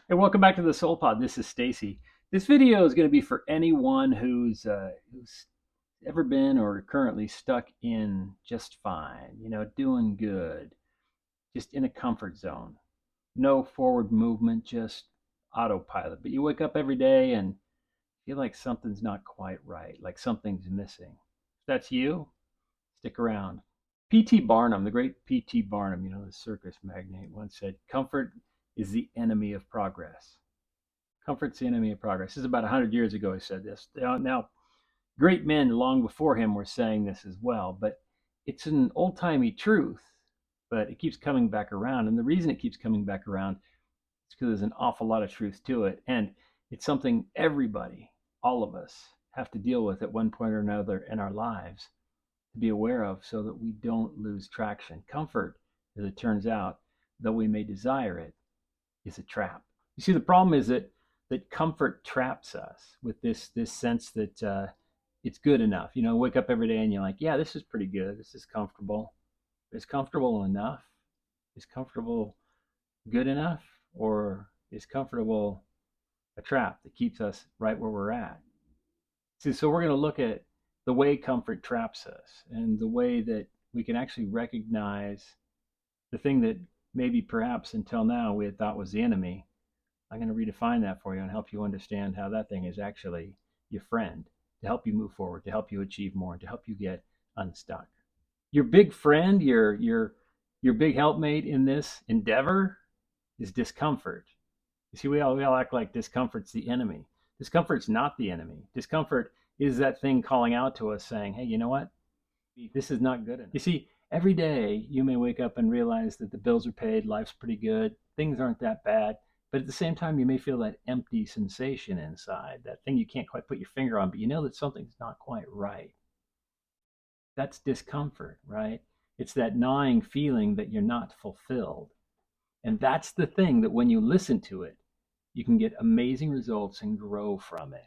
Hey, welcome back to the Soul Pod. This is Stacy. This video is going to be for anyone who's ever been or currently stuck in just fine, doing good, just in a comfort zone. No forward movement, just autopilot. But you wake up every day and feel like something's not quite right, like something's missing. If that's you, stick around. P.T. Barnum, the great P.T. Barnum, the circus magnate, once said, "Comfort is the enemy of progress." Comfort's the enemy of progress. This is about 100 years ago he said this. Now, great men long before him were saying this as well, but it's an old-timey truth, but it keeps coming back around. And the reason it keeps coming back around is because there's an awful lot of truth to it. And it's something everybody, all of us, have to deal with at one point or another in our lives to be aware of so that we don't lose traction. Comfort, as it turns out, though we may desire it, is a trap. You see, the problem is that comfort traps us with this sense that it's good enough. Wake up every day and you're like, yeah, this is pretty good. This is comfortable. Is comfortable enough? Is comfortable good enough? Or is comfortable a trap that keeps us right where we're at? See, so we're going to look at the way comfort traps us and the way that we can actually recognize the thing that maybe perhaps until now we had thought was the enemy. I'm going to redefine that for you and help you understand how that thing is actually your friend to help you move forward, to help you achieve more, to help you get unstuck. Your big friend, your big helpmate in this endeavor is discomfort. You see, we all act like discomfort's the enemy. Discomfort's not the enemy. Discomfort is that thing calling out to us saying, hey, you know what? This is not good enough. You see, every day you may wake up and realize that the bills are paid, life's pretty good, things aren't that bad. But at the same time, you may feel that empty sensation inside, that thing you can't quite put your finger on, but you know that something's not quite right. That's discomfort, right? It's that gnawing feeling that you're not fulfilled. And that's the thing that when you listen to it, you can get amazing results and grow from it.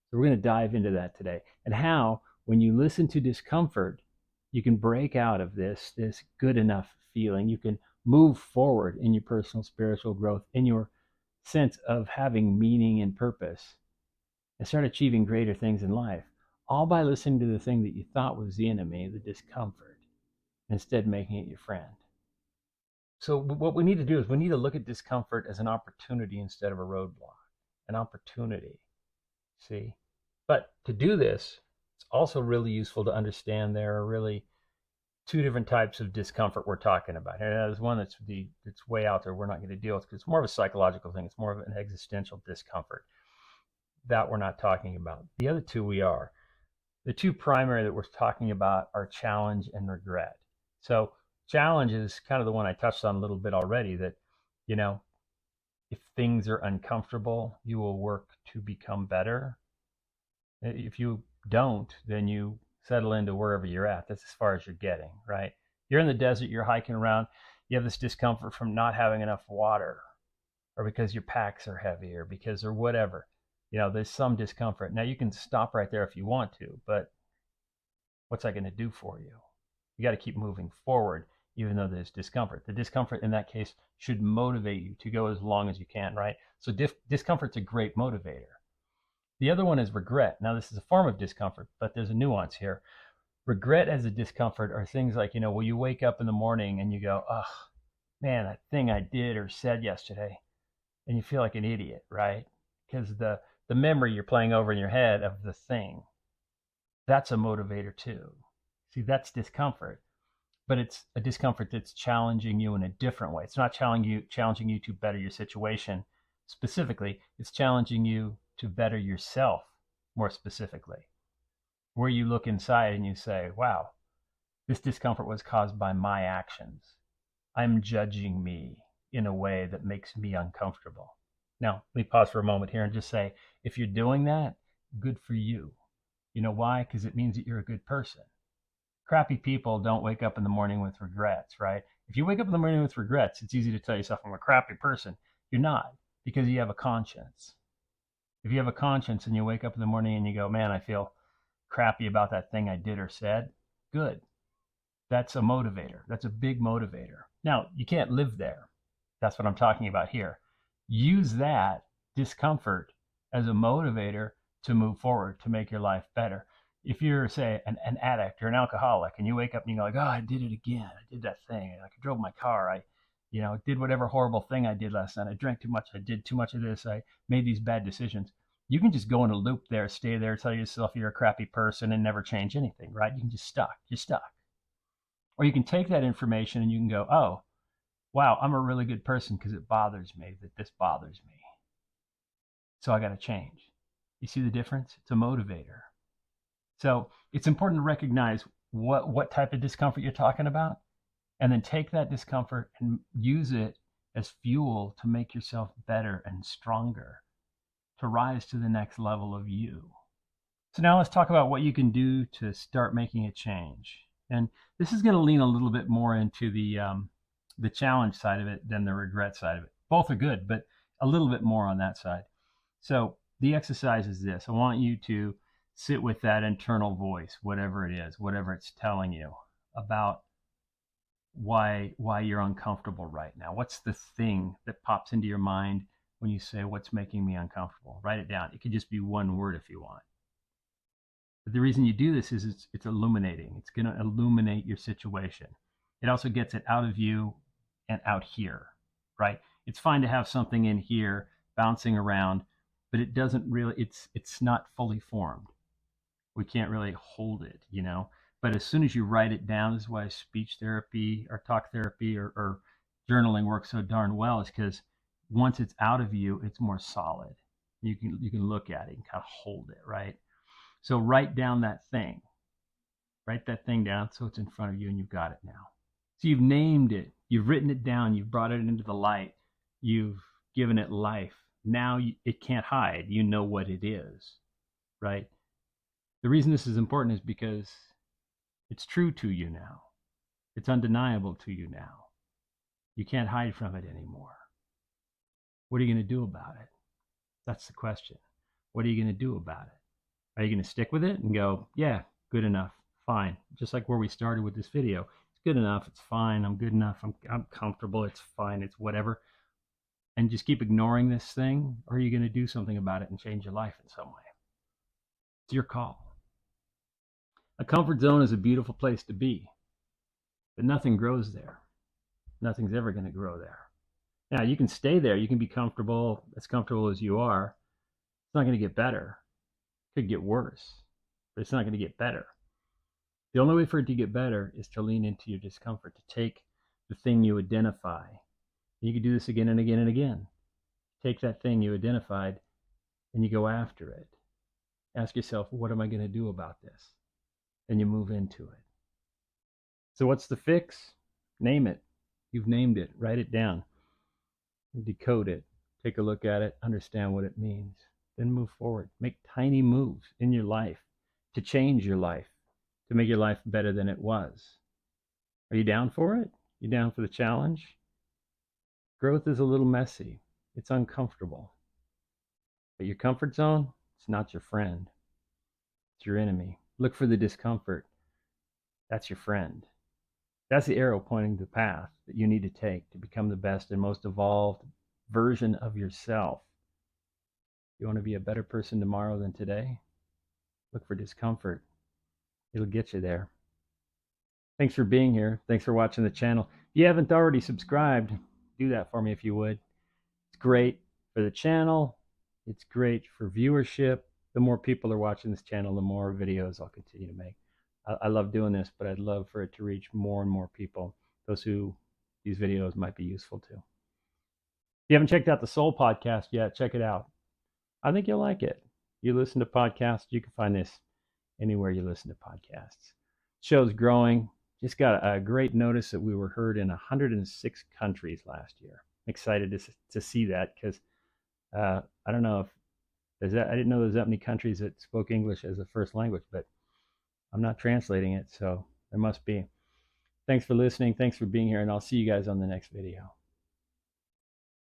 So we're going to dive into that today and how, when you listen to discomfort, you can break out of this good enough feeling. You can move forward in your personal spiritual growth, in your sense of having meaning and purpose, and start achieving greater things in life, all by listening to the thing that you thought was the enemy, the discomfort, instead making it your friend. So what we need to do is we need to look at discomfort as an opportunity instead of a roadblock, an opportunity, see? But to do this, it's also really useful to understand there are really two different types of discomfort we're talking about. And there's one that's way out there we're not going to deal with because it's more of a psychological thing. It's more of an existential discomfort that we're not talking about. The other two we are. The two primary that we're talking about are challenge and regret. So challenge is kind of the one I touched on a little bit already, that, if things are uncomfortable, you will work to become better. If you don't, then you settle into wherever you're at. That's as far as you're getting, right? You're in the desert, you're hiking around, you have this discomfort from not having enough water, or because your packs are heavy, or because or whatever. There's some discomfort. Now you can stop right there if you want to, but what's that going to do for you? You got to keep moving forward, even though there's discomfort. The discomfort in that case should motivate you to go as long as you can, right? So discomfort's a great motivator. The other one is regret. Now, this is a form of discomfort, but there's a nuance here. Regret as a discomfort are things like, well, you wake up in the morning and you go, oh, man, that thing I did or said yesterday, and you feel like an idiot, right? Because the memory you're playing over in your head of the thing, that's a motivator too. See, that's discomfort, but it's a discomfort that's challenging you in a different way. It's not challenging you to better your situation specifically. It's challenging you to better yourself more specifically, where you look inside and you say, wow, this discomfort was caused by my actions. I'm judging me in a way that makes me uncomfortable. Now, let me pause for a moment here and just say, if you're doing that, good for you. You know why? Because it means that you're a good person. Crappy people don't wake up in the morning with regrets, right? If you wake up in the morning with regrets, it's easy to tell yourself, I'm a crappy person. You're not, because you have a conscience. If you have a conscience and you wake up in the morning and you go, man, I feel crappy about that thing I did or said, good. That's a motivator. That's a big motivator. Now, you can't live there. That's what I'm talking about here. use that discomfort as a motivator to move forward, to make your life better. If you're, say, an addict or an alcoholic, and you wake up and you go like, oh, I did it again. I did that thing. Like, I drove my car. I, did whatever horrible thing I did last night. I drank too much. I did too much of this. I made these bad decisions. You can just go in a loop there, stay there, tell yourself you're a crappy person and never change anything, right? You can just stuck. You're stuck. Or you can take that information and you can go, oh, wow, I'm a really good person because it bothers me that this bothers me. So I got to change. You see the difference? It's a motivator. So it's important to recognize what type of discomfort you're talking about, and then take that discomfort and use it as fuel to make yourself better and stronger, to rise to the next level of you. So now let's talk about what you can do to start making a change. And this is going to lean a little bit more into the challenge side of it than the regret side of it. Both are good, but a little bit more on that side. So the exercise is this. I want you to sit with that internal voice, whatever it is, whatever it's telling you about why you're uncomfortable right now. What's the thing that pops into your mind when you say, what's making me uncomfortable? Write it down. It could just be one word if you want. But the reason you do this is it's illuminating. It's going to illuminate your situation. It also gets it out of you and out here, right? It's fine to have something in here bouncing around, but it doesn't really, it's not fully formed. We can't really hold it, But as soon as you write it down, this is why speech therapy or talk therapy or journaling works so darn well, is because once it's out of you, it's more solid. You can look at it and kind of hold it, right? So write down that thing. Write that thing down so it's in front of you and you've got it now. So you've named it, you've written it down, you've brought it into the light, you've given it life. Now it can't hide. You know what it is, right? The reason this is important is because it's true to you now. It's undeniable to you now. You can't hide from it anymore. What are you going to do about it? That's the question. What are you going to do about it? Are you going to stick with it and go, yeah, good enough, fine? Just like where we started with this video. It's good enough, it's fine, I'm good enough, I'm comfortable, it's fine, it's whatever. And just keep ignoring this thing? Or are you going to do something about it and change your life in some way? It's your call. A comfort zone is a beautiful place to be, but nothing grows there. Nothing's ever going to grow there. Now, you can stay there. You can be comfortable, as comfortable as you are. It's not going to get better. It could get worse, but it's not going to get better. The only way for it to get better is to lean into your discomfort, to take the thing you identify. You can do this again and again and again. Take that thing you identified and you go after it. Ask yourself, what am I going to do about this? And you move into it. So what's the fix? Name it. You've named it. Write it down. Decode it. Take a look at it. Understand what it means. Then move forward. Make tiny moves in your life to change your life, to make your life better than it was. Are you down for it? You down for the challenge? Growth is a little messy. It's uncomfortable. But your comfort zone, it's not your friend. It's your enemy. Look for the discomfort. That's your friend. That's the arrow pointing to the path that you need to take to become the best and most evolved version of yourself. You want to be a better person tomorrow than today? Look for discomfort. It'll get you there. Thanks for being here. Thanks for watching the channel. If you haven't already subscribed, do that for me if you would. It's great for the channel. It's great for viewership. The more people are watching this channel, the more videos I'll continue to make. I love doing this, but I'd love for it to reach more and more people, those who these videos might be useful to. If you haven't checked out the Soul podcast yet, check it out. I think you'll like it. You listen to podcasts, you can find this anywhere you listen to podcasts. Show's growing. Just got a great notice that we were heard in 106 countries last year. I'm excited to see that because I don't know if there's that. I didn't know there's that many countries that spoke English as a first language, but I'm not translating it, so there must be. Thanks for listening. Thanks for being here, and I'll see you guys on the next video.